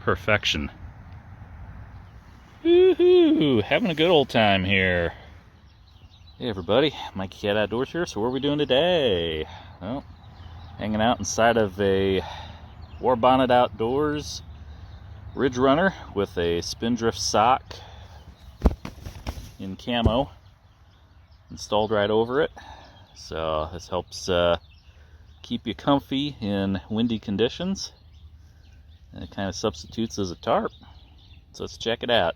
perfection. Woohoo! Having a good old time here. Hey everybody, Mikeycat Outdoors here. So what are we doing today? Well, hanging out inside of a Warbonnet Outdoors Ridgerunner with a Spindrift sock in camo installed right over it. So this helps keep you comfy in windy conditions, and it kind of substitutes as a tarp. So let's check it out.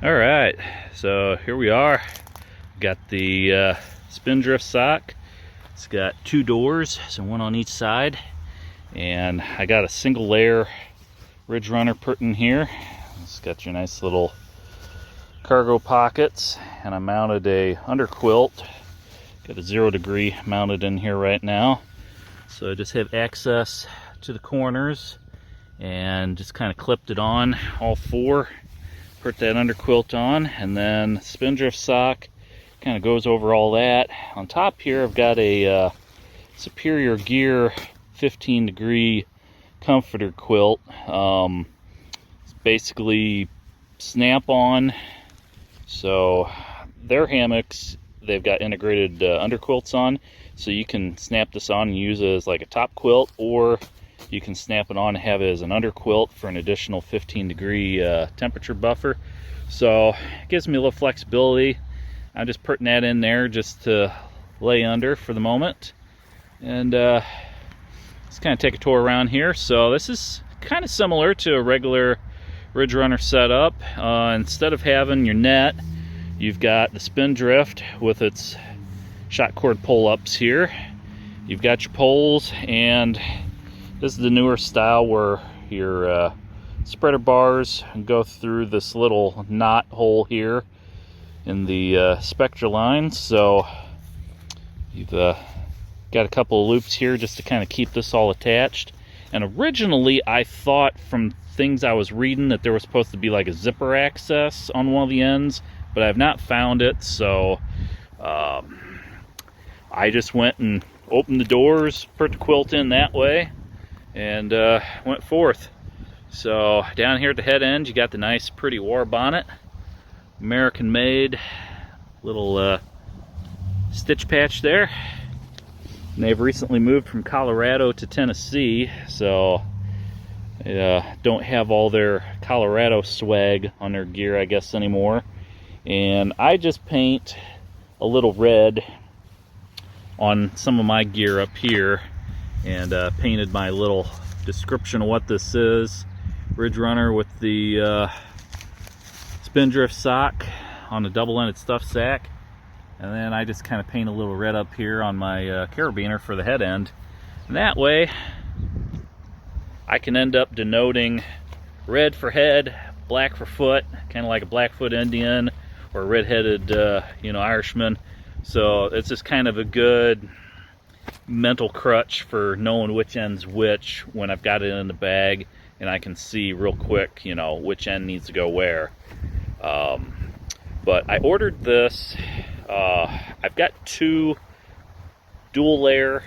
All right, so here we are. Got the Spindrift sock. It's got two doors, so one on each side, and I got a single layer Ridgerunner put in here. It's got your nice little cargo pockets, and I mounted a underquilt. Got a 0 degree mounted in here right now, so I just have access to the corners and just kind of clipped it on all four. Put that underquilt on, and then Spindrift sock kind of goes over all that. On top here I've got a Superior Gear 15 degree comforter quilt. It's basically snap on, so their hammocks, they've got integrated underquilts on, so you can snap this on and use it as like a top quilt, or you can snap it on and have it as an underquilt for an additional 15 degree temperature buffer. So it gives me a little flexibility. I'm just putting that in there just to lay under for the moment. And let's kind of take a tour around here. So this is kind of similar to a regular Ridgerunner setup. Instead of having your net, you've got the Spindrift with its shot cord pull-ups here. You've got your poles, and this is the newer style where your spreader bars go through this little knot hole here in the spectra line. So you've got a couple of loops here just to kind of keep this all attached. And originally I thought from things I was reading that there was supposed to be like a zipper access on one of the ends, but I've not found it. So I just went and opened the doors, put the quilt in that way, and went forth. So down here at the head end you got the nice pretty Warbonnet, American made little stitch patch there. And they've recently moved from Colorado to Tennessee, so they don't have all their Colorado swag on their gear, I guess, anymore. And I just paint a little red on some of my gear up here, and painted my little description of what this is. Ridgerunner with the Spindrift sock on a double-ended stuff sack, and then I just kind of paint a little red up here on my carabiner for the head end, and that way I can end up denoting red for head, black for foot, kind of like a Blackfoot Indian or a red-headed Irishman. So it's just kind of a good mental crutch for knowing which end's which when I've got it in the bag, and I can see real quick, which end needs to go where. But I ordered this. I've got two dual layer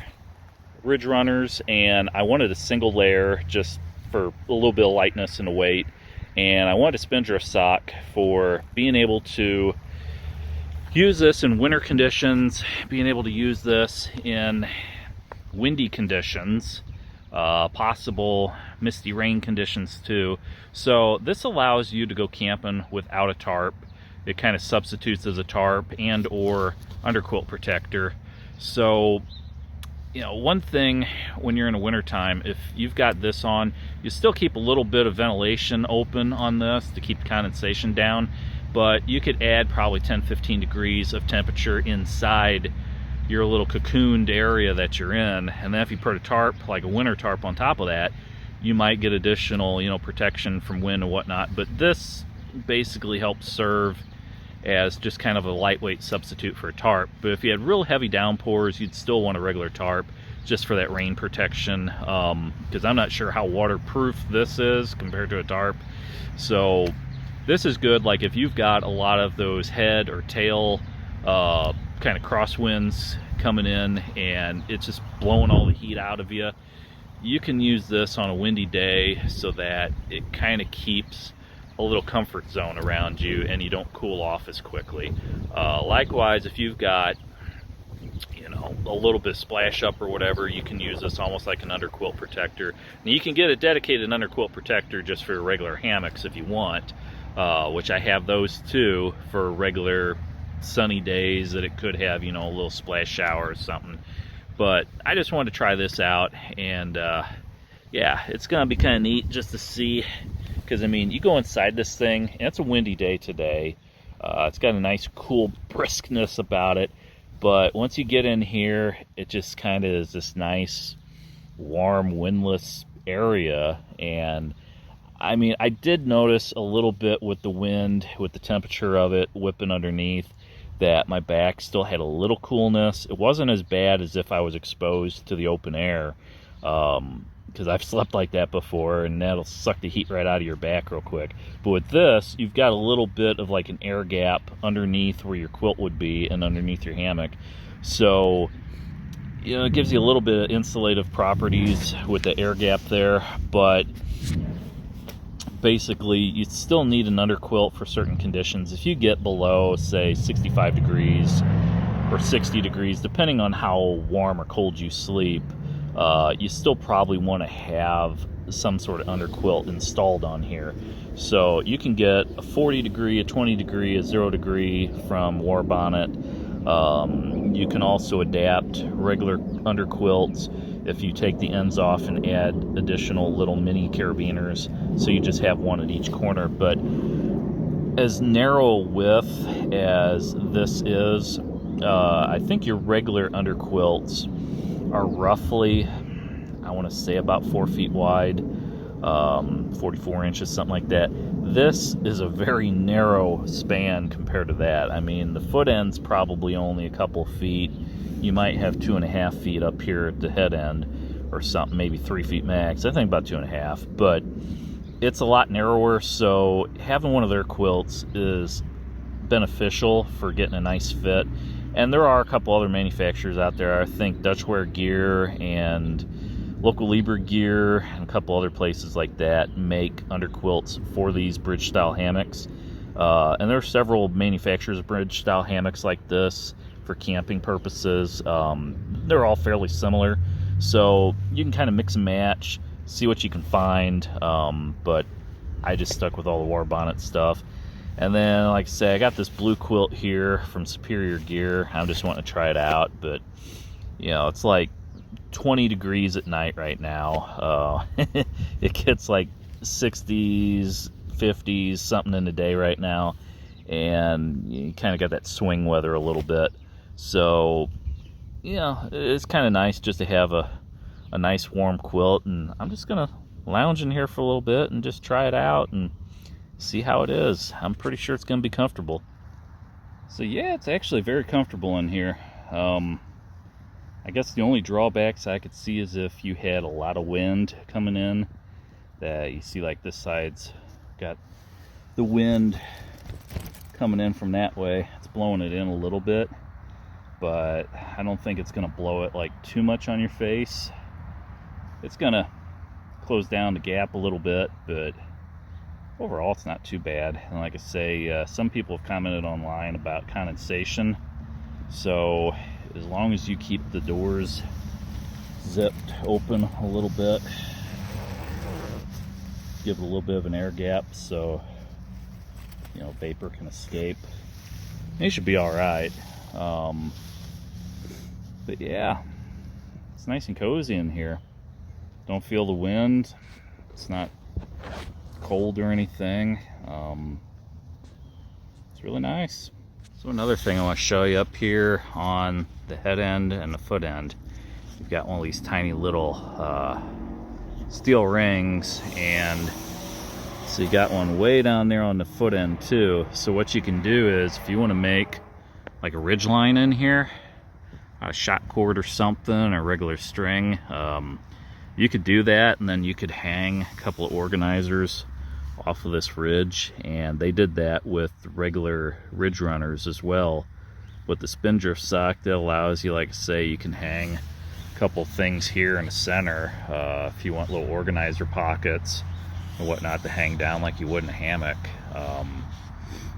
Ridgerunners, and I wanted a single layer just for a little bit of lightness and a weight. And I wanted a Spindrift sock for being able to use this in winter conditions, being able to use this in windy conditions, possible misty rain conditions too. So this allows you to go camping without a tarp. It kind of substitutes as a tarp and or underquilt protector. So one thing when you're in the wintertime, if you've got this on, you still keep a little bit of ventilation open on this to keep condensation down, but you could add probably 10-15 degrees of temperature inside your little cocooned area that you're in. And then if you put a tarp, like a winter tarp, on top of that, you might get additional protection from wind and whatnot. But this basically helps serve as just kind of a lightweight substitute for a tarp. But if you had real heavy downpours, you'd still want a regular tarp just for that rain protection, because I'm not sure how waterproof this is compared to a tarp. So this is good, like if you've got a lot of those head or tail kind of crosswinds coming in and it's just blowing all the heat out of you, you can use this on a windy day so that it kind of keeps a little comfort zone around you and you don't cool off as quickly. Likewise, if you've got, you know, a little bit of splash up or whatever, you can use this almost like an underquilt protector. And you can get a dedicated underquilt protector just for regular hammocks if you want, which I have those too for regular sunny days that it could have, you know, a little splash shower or something. But I just wanted to try this out, and yeah, it's gonna be kind of neat just to see, because I mean, you go inside this thing and it's a windy day today. It's got a nice cool briskness about it, but once you get in here, it just kind of is this nice warm windless area. And I mean, I did notice a little bit with the wind, with the temperature of it whipping underneath, that my back still had a little coolness. It wasn't as bad as if I was exposed to the open air, because I've slept like that before, and that'll suck the heat right out of your back real quick. But with this, you've got a little bit of like an air gap underneath where your quilt would be and underneath your hammock. So, you know, it gives you a little bit of insulative properties with the air gap there, but basically you still need an underquilt for certain conditions. If you get below, say, 65 degrees or 60 degrees, depending on how warm or cold you sleep, you still probably want to have some sort of underquilt installed on here. So you can get a 40 degree, a 20 degree, a 0 degree from Warbonnet. You can also adapt regular underquilts if you take the ends off and add additional little mini carabiners, so you just have one at each corner. But as narrow width as this is, I think your regular underquilts are roughly, I want to say, about 4 feet wide, 44 inches, something like that. This is a very narrow span compared to that. I mean, the foot end's probably only a couple feet. You might have 2.5 feet up here at the head end or something, maybe 3 feet max. I think about 2.5, but it's a lot narrower, so having one of their quilts is beneficial for getting a nice fit. And there are a couple other manufacturers out there. I think Dutchware Gear and Local Lieber Gear and a couple other places like that make underquilts for these bridge style hammocks. And there are several manufacturers of bridge style hammocks like this for camping purposes. They're all fairly similar, so you can kind of mix and match, see what you can find. But I just stuck with all the Warbonnet stuff. And then, like I say, I got this blue quilt here from Superior Gear. I'm just wanting to try it out, but you know, it's like 20 degrees at night right now. It gets like 60s, 50s, something in the day right now, and you kind of got that swing weather a little bit. So, you know, it's kind of nice just to have a nice warm quilt, and I'm just gonna lounge in here for a little bit and just try it out and see how it is. I'm pretty sure it's gonna be comfortable. So yeah, it's actually very comfortable in here. I guess the only drawbacks I could see is if you had a lot of wind coming in, that you see like this side's got the wind coming in from that way. It's blowing it in a little bit, but I don't think it's gonna blow it like too much on your face. It's gonna close down the gap a little bit, but overall it's not too bad. And like I say, some people have commented online about condensation, so as long as you keep the doors zipped open a little bit, give it a little bit of an air gap so, you know, vapor can escape, it should be all right. But yeah, it's nice and cozy in here. Don't feel the wind. It's not cold or anything. It's really nice. So another thing I want to show you up here on the head end and the foot end, you've got one of these tiny little steel rings, and so you got one way down there on the foot end too. So what you can do is, if you want to make like a ridge line in here, a shot cord or something, or regular string, you could do that, and then you could hang a couple of organizers off of this ridge. And they did that with regular Ridgerunners as well. with the Spindrift sock, that allows you, like I say, you can hang a couple things here in the center if you want little organizer pockets and whatnot to hang down like you would in a hammock.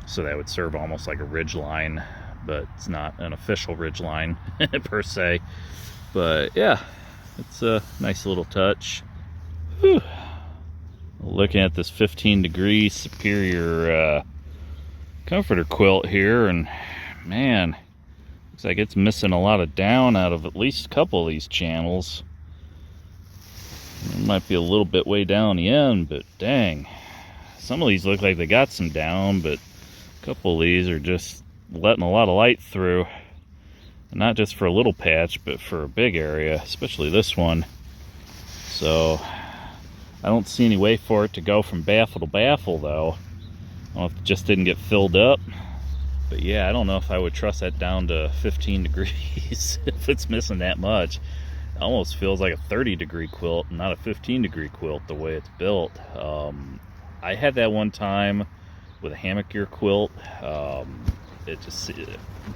So that would serve almost like a ridgeline, but it's not an official ridgeline per se. But yeah, it's a nice little touch. Whew. Looking at this 15-degree Superior comforter quilt here, and man, looks like it's missing a lot of down out of at least a couple of these channels. It might be a little bit way down the end, but dang, some of these look like they got some down, but a couple of these are just letting a lot of light through. And not just for a little patch, but for a big area, especially this one. So I don't see any way for it to go from baffle to baffle, though. I don't know if it just didn't get filled up. But yeah, I don't know if I would trust that down to 15 degrees if it's missing that much. It almost feels like a 30-degree quilt, not a 15-degree quilt the way it's built. I had that one time with a hammock gear quilt.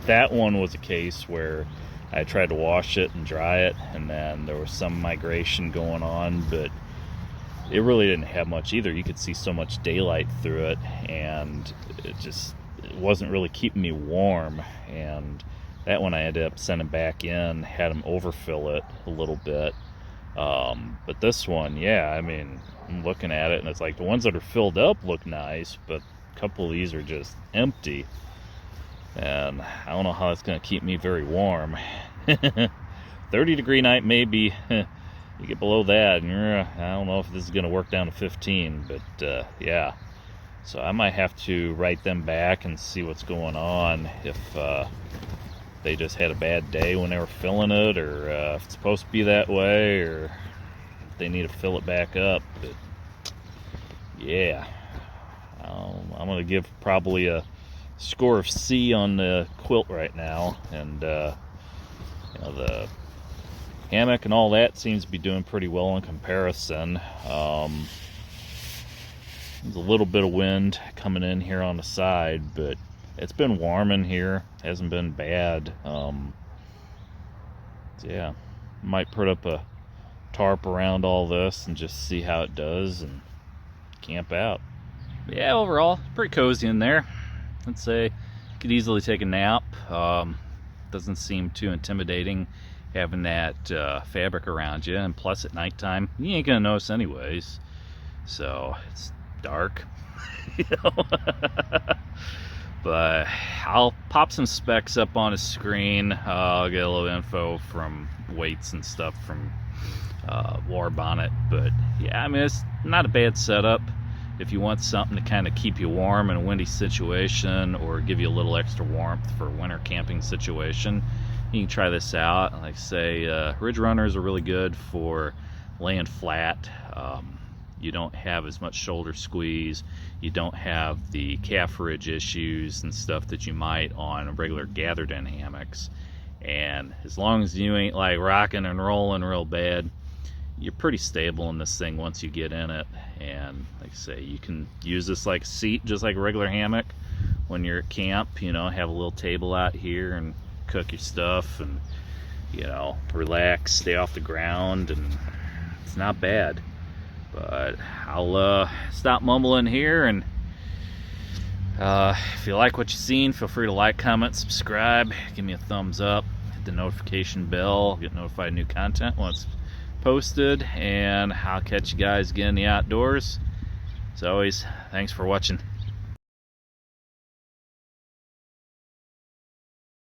That one was a case where I tried to wash it and dry it, and then there was some migration going on, but it really didn't have much either. You could see so much daylight through it, and it wasn't really keeping me warm. And that one I ended up sending back in, had them overfill it a little bit. But this one, yeah, I mean, I'm looking at it and it's like the ones that are filled up look nice, but a couple of these are just empty. And I don't know how it's going to keep me very warm. 30-degree night, maybe. You get below that, and I don't know if this is going to work down to 15, but yeah. So I might have to write them back and see what's going on, if they just had a bad day when they were filling it, or if it's supposed to be that way, or if they need to fill it back up. But yeah, I'm going to give probably a score of C on the quilt right now, and you know, the hammock and all that seems to be doing pretty well in comparison. There's a little bit of wind coming in here on the side, but it's been warm in here. It hasn't been bad. So yeah, might put up a tarp around all this and just see how it does and camp out. But yeah, overall, pretty cozy in there. I'd say you could easily take a nap. Doesn't seem too intimidating having that fabric around you, and plus at nighttime you ain't gonna notice anyways, so it's dark. You know. But I'll pop some specs up on the screen. I'll get a little info from weights and stuff from Warbonnet. But yeah, I mean, it's not a bad setup if you want something to kind of keep you warm in a windy situation, or give you a little extra warmth for a winter camping situation. You can try this out. Like I say, Ridgerunners are really good for laying flat. You don't have as much shoulder squeeze. You don't have the calf ridge issues and stuff that you might on regular gathered in hammocks. And as long as you ain't like rocking and rolling real bad, you're pretty stable in this thing once you get in it. And like I say, you can use this like a seat, just like a regular hammock when you're at camp. You know, have a little table out here and cook your stuff and, you know, relax, stay off the ground, and it's not bad. But I'll stop mumbling here, and if you like what you've seen, feel free to like, comment, subscribe, give me a thumbs up, hit the notification bell, get notified of new content once posted, and I'll catch you guys again in the outdoors. As always, thanks for watching.